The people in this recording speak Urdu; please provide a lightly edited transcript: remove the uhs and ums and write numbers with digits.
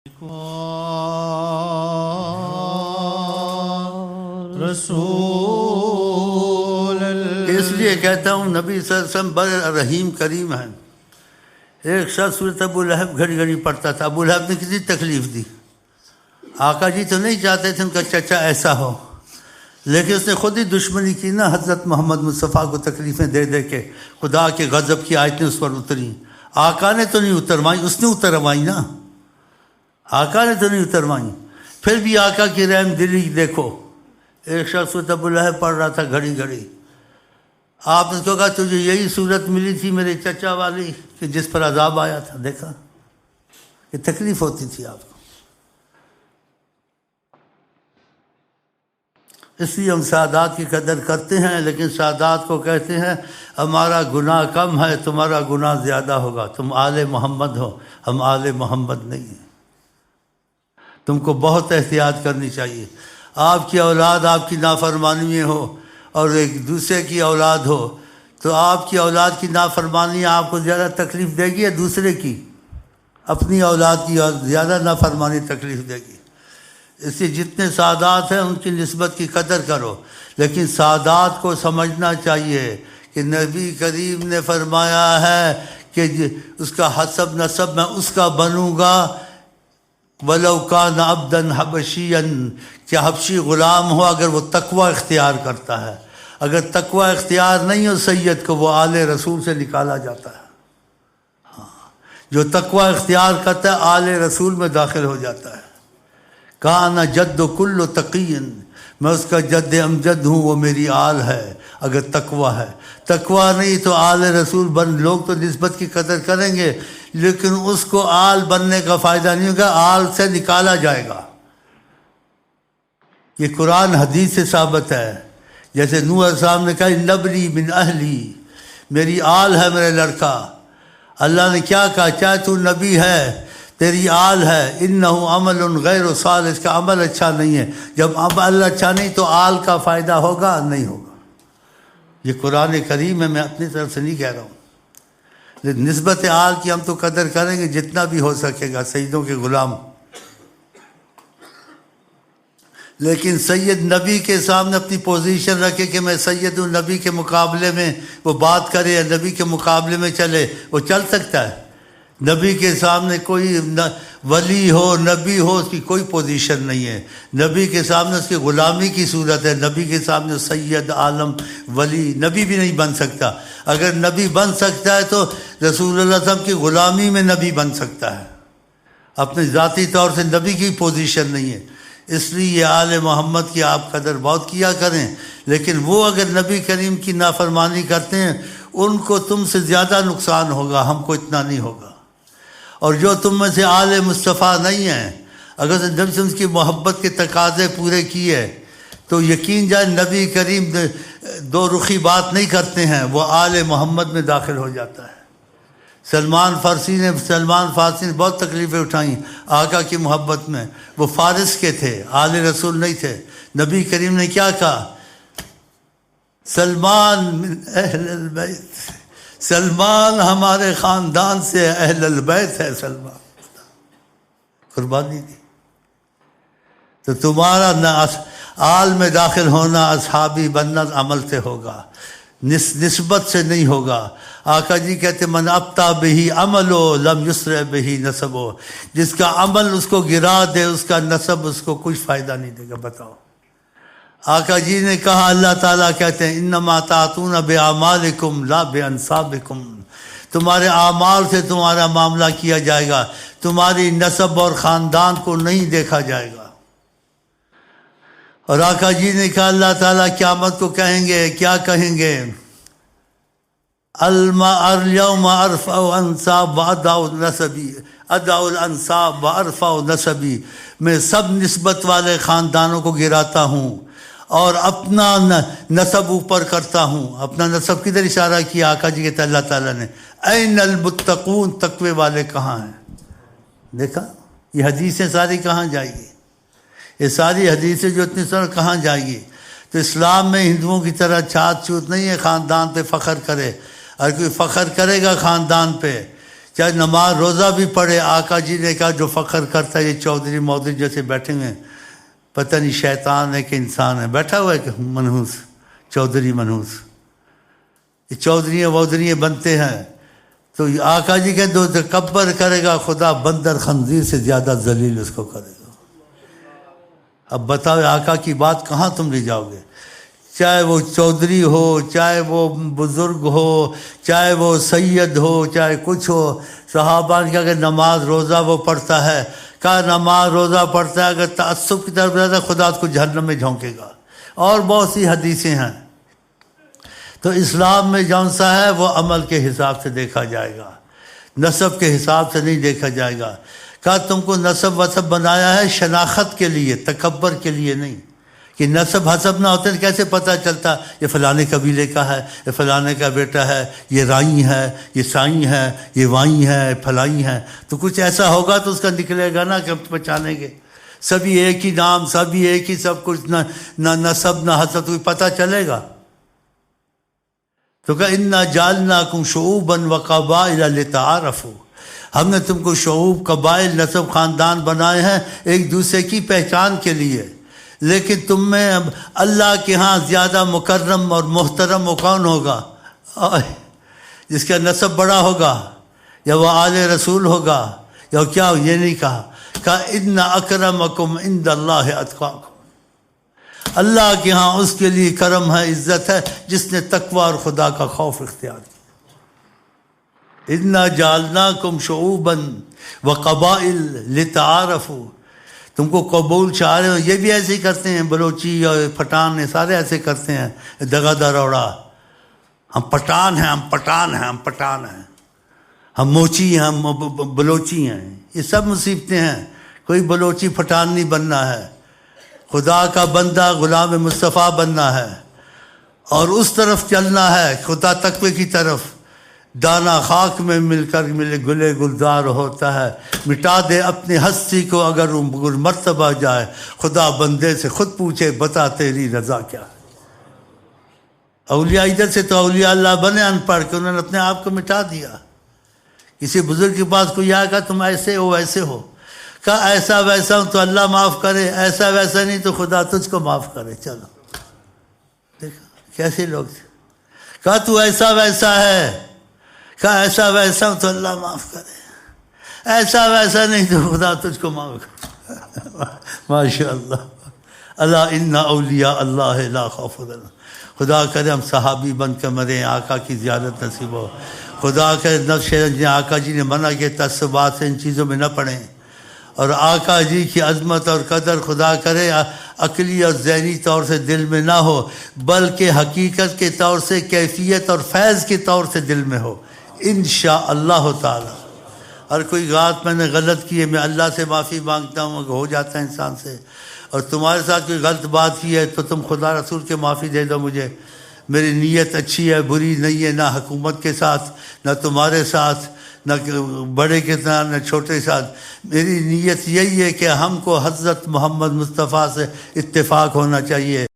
رسول اس لیے کہتا ہوں نبی صلی اللہ علیہ وسلم بڑے رحیم کریم ہیں۔ ایک شخص سورۃ ابو لہب گھڑی گھڑی پڑھتا تھا، ابو لہب نے کتنی تکلیف دی۔ آقا جی تو نہیں چاہتے تھے ان کا چچا ایسا ہو، لیکن اس نے خود ہی دشمنی کی نا حضرت محمد مصطفیٰ کو تکلیفیں دے دے کے۔ خدا کے غضب کی آیتیں اس پر اتری، آقا نے تو نہیں اتروائی، اس نے اتروائی نا، آقا نے تو نہیں اتروائیں۔ پھر بھی آقا کی رحم دلی دیکھو، ایک شخص سورۃ ابو لہب پڑھ رہا تھا گھڑی گھڑی، آپ نے تو کہا تجھے یہی صورت ملی تھی میرے چچا والی کہ جس پر عذاب آیا تھا، دیکھا کہ تکلیف ہوتی تھی آپ کو۔ اس لیے ہم سعادات کی قدر کرتے ہیں، لیکن سعادات کو کہتے ہیں ہمارا گناہ کم ہے، تمہارا گناہ زیادہ ہوگا، تم آل محمد ہو، ہم آل محمد نہیں ہیں۔ تم کو بہت احتیاط کرنی چاہیے۔ آپ کی اولاد آپ کی نافرمانی میں ہو اور ایک دوسرے کی اولاد ہو، تو آپ کی اولاد کی نافرمانی آپ کو زیادہ تکلیف دے گی یا دوسرے کی؟ اپنی اولاد کی زیادہ نافرمانی تکلیف دے گی۔ اس لیے جتنے سعادات ہیں ان کی نسبت کی قدر کرو، لیکن سعادات کو سمجھنا چاہیے کہ نبی کریم نے فرمایا ہے کہ اس کا حسب نسب میں اس کا بنوں گا وَلَوْ كَانَ عَبْدًا حَبَشِيًّا، کہ حبشی غلام ہو اگر وہ تقوی اختیار کرتا ہے۔ اگر تقوی اختیار نہیں ہو سید کو، وہ آل رسول سے نکالا جاتا ہے۔ جو تقوی اختیار کرتا ہے آل رسول میں داخل ہو جاتا ہے۔ کان جد کل تقی، میں اس کا جد امجد ہوں، وہ میری آل ہے اگر تقوی ہے۔ تقوی نہیں تو آل رسول بن، لوگ تو نسبت کی قدر کریں گے لیکن اس کو آل بننے کا فائدہ نہیں ہوگا، آل سے نکالا جائے گا۔ یہ قرآن حدیث سے ثابت ہے۔ جیسے نوح علیہ السلام نے کہا نبلی من اہلی، میری آل ہے میرا لڑکا۔ اللہ نے کیا کہا؟ چاہے تو نبی ہے تیری آل ہے، انہ عمل غیر صالح، اس کا عمل اچھا نہیں ہے۔ جب عمل اچھا نہیں تو آل کا فائدہ ہوگا نہیں ہوگا۔ یہ قرآن کریم ہے، میں اپنی طرف سے نہیں کہہ رہا ہوں۔ لیکن نسبت آل کی ہم تو قدر کریں گے جتنا بھی ہو سکے گا، سیدوں کے غلام۔ لیکن سید نبی کے سامنے اپنی پوزیشن رکھے کہ میں سید ہوں، نبی کے مقابلے میں وہ بات کرے یا نبی کے مقابلے میں چلے، وہ چل سکتا ہے؟ نبی کے سامنے کوئی ولی ہو، نبی ہو، اس کی کوئی پوزیشن نہیں ہے۔ نبی کے سامنے اس کی غلامی کی صورت ہے۔ نبی کے سامنے سید عالم ولی نبی بھی نہیں بن سکتا۔ اگر نبی بن سکتا ہے تو رسول اللہ صلی اللہ علیہ وسلم کی غلامی میں نبی بن سکتا ہے، اپنے ذاتی طور سے نبی کی پوزیشن نہیں ہے۔ اس لیے یہ آل محمد کی آپ قدر بہت کیا کریں، لیکن وہ اگر نبی کریم کی نافرمانی کرتے ہیں ان کو تم سے زیادہ نقصان ہوگا، ہم کو اتنا نہیں ہوگا۔ اور جو تم میں سے آل مصطفیٰ نہیں ہیں، اگر جب سے اس کی محبت کے تقاضے پورے کیے تو یقین جائے نبی کریم دو رخی بات نہیں کرتے ہیں، وہ آل محمد میں داخل ہو جاتا ہے۔ سلمان فارسی نے بہت تکلیفیں اٹھائیں آقا کی محبت میں، وہ فارس کے تھے، آل رسول نہیں تھے۔ نبی کریم نے کیا کہا؟ سلمان من اہل البیت، سلمان ہمارے خاندان سے اہل البیت ہے، سلمان قربانی دی۔ تو تمہارا آل میں داخل ہونا، اصحابی بننا عمل سے ہوگا، نسبت سے نہیں ہوگا۔ آقا جی کہتے من ابطا بہی عملو لم یسرع بہی نسبو، جس کا عمل اس کو گرا دے اس کا نسب اس کو کچھ فائدہ نہیں دے گا۔ بتاؤ، آقا جی نے کہا، اللہ تعالیٰ کہتے ہیں انما تعطون باعمالکم لا بانسابکم، تمہارے اعمال سے تمہارا معاملہ کیا جائے گا، تمہاری نسب اور خاندان کو نہیں دیکھا جائے گا۔ اور آقا جی نے کہا اللہ تعالیٰ قیامت کو کہیں گے، کیا کہیں گے؟ اليوم ارفع انساب وادع نسبی، ادع الانساب وارفع نسبی، میں سب نسبت والے خاندانوں کو گراتا ہوں اور اپنا نسب اوپر کرتا ہوں۔ اپنا نسب کدھر اشارہ کیا؟ آقا جی کہتے اللہ تعالیٰ نے این المتقون، تقوی والے کہاں ہیں؟ دیکھا یہ حدیثیں ساری کہاں جائے گی؟ یہ ساری حدیثیں جو اتنی سر کہاں جائے گی؟ تو اسلام میں ہندوؤں کی طرح چھات چھوت نہیں ہے خاندان پہ فخر کرے۔ اگر کوئی فخر کرے گا خاندان پہ چاہے نماز روزہ بھی پڑھے. آقا جی نے کہا جو فخر کرتا ہے یہ چودھری مودھری جیسے بیٹھے ہوئے ہیں, پتہ نہیں شیطان ہے کہ انسان ہے, بیٹھا ہوا ہے کہ منحوس, چودھری منحوس, یہ چودھری وودھری بنتے ہیں. تو آقا جی کے دو تکبر کرے گا خدا بندر خنزیر سے زیادہ ذلیل اس کو کرے گا. اب بتاؤ آقا کی بات کہاں تم لے جاؤ گے؟ چاہے وہ چودھری ہو, چاہے وہ بزرگ ہو, چاہے وہ سید ہو, چاہے کچھ ہو. صحابہ نے کہا کہ نماز روزہ وہ پڑھتا ہے, کہا نماز روزہ پڑھتا ہے, اگر تعصب کی طرف جاتا ہے خدا اس کو جہنم میں جھونکے گا. اور بہت سی حدیثیں ہیں. تو اسلام میں جون سا ہے وہ عمل کے حساب سے دیکھا جائے گا, نسب کے حساب سے نہیں دیکھا جائے گا. کہا تم کو نسب وسب بنایا ہے شناخت کے لیے, تکبر کے لیے نہیں. کہ نسب حسب نہ ہوتے تو کیسے پتہ چلتا یہ فلانے قبیلے کا ہے, یہ فلانے کا بیٹا ہے, یہ رائی ہے, یہ سائیں ہے, یہ وائیں ہے, پھلائی ہے. تو کچھ ایسا ہوگا تو اس کا نکلے گا نا کہ ہم پہچانیں گے. سبھی ایک ہی نام, سبھی ایک ہی سب کچھ, نہ نسب نہ حسب, تو پتہ چلے گا. تو کہا انا جعلناکم شعوبا وقبائل لتعارفوا, ہم نے تم کو شعوب, قبائل, نسب, خاندان بنائے ہیں ایک دوسرے کی پہچان کے لیے. لیکن تم میں اللہ کے ہاں زیادہ مکرم اور محترم وہ کون ہوگا؟ جس کا نسب بڑا ہوگا, یا وہ آل رسول ہوگا, یا کیا, یہ نہیں کہا. کہا ان اکرمکم عند اللہ اتقاکم, اللہ کے ہاں اس کے لیے کرم ہے, عزت ہے جس نے تقوی اور خدا کا خوف اختیار کیا. انا جعلناکم شعوبا وقبائل لتعارفوا, تم کو قبول چاہ رہے ہو. یہ بھی ایسے ہی کرتے ہیں, بلوچی اور پٹھان سارے ایسے کرتے ہیں, دگا دروڑا. ہم پٹھان ہیں, ہم پٹھان ہیں, ہم پٹھان ہیں, ہم موچی ہیں, ہم بلوچی ہیں. یہ سب مصیبتیں ہیں. کوئی بلوچی پٹھان نہیں بننا ہے, خدا کا بندہ غلام مصطفیٰ بننا ہے, اور اس طرف چلنا ہے, خدا تقوی کی طرف. دانا خاک میں مل کر ملے گلے گلزار ہوتا ہے, مٹا دے اپنی ہستی کو اگر مرتبہ جائے, خدا بندے سے خود پوچھے بتا تیری رضا کیا ہے. اولیاء ادھر سے تو اولیاء اللہ بنے ان پڑھ کے, انہوں نے اپنے آپ کو مٹا دیا. کسی بزرگ کے پاس کوئی آئے گا تم ایسے ہو ویسے ہو, کہا ایسا ویسا ہوں تو اللہ معاف کرے, ایسا ویسا نہیں تو خدا تجھ کو معاف کرے. چلو دیکھا کیسے لوگ تھے. کہا تو ایسا ویسا ہے, کہا ایسا ویسا ہوں تو اللہ معاف کرے, ایسا ویسا نہیں تو خدا تجھ کو معاف کرے. ماشاء اللہ. اللہ ان اولیاء اللہ لا خوف علیہم. خدا کرے ہم صحابی بن کے مریں, آقا کی زیارت نصیب ہو. خدا کرے نفس نے آقا جی نے منع کیا تعصبات سے ان چیزوں میں نہ پڑیں, اور آقا جی کی عظمت اور قدر خدا کرے عقلی اور ذہنی طور سے دل میں نہ ہو, بلکہ حقیقت کے طور سے, کیفیت اور فیض کے طور سے دل میں ہو انشاءاللہ تعالی. اور کوئی بات میں نے غلط کی ہے, میں اللہ سے معافی مانگتا ہوں, ہو جاتا ہے انسان سے. اور تمہارے ساتھ کوئی غلط بات کی ہے تو تم خدا رسول کے معافی دے دو مجھے. میری نیت اچھی ہے, بری نہیں ہے, نہ حکومت کے ساتھ, نہ تمہارے ساتھ, نہ بڑے کے ساتھ, نہ چھوٹے کے ساتھ. میری نیت یہی ہے کہ ہم کو حضرت محمد مصطفیٰ سے اتفاق ہونا چاہیے.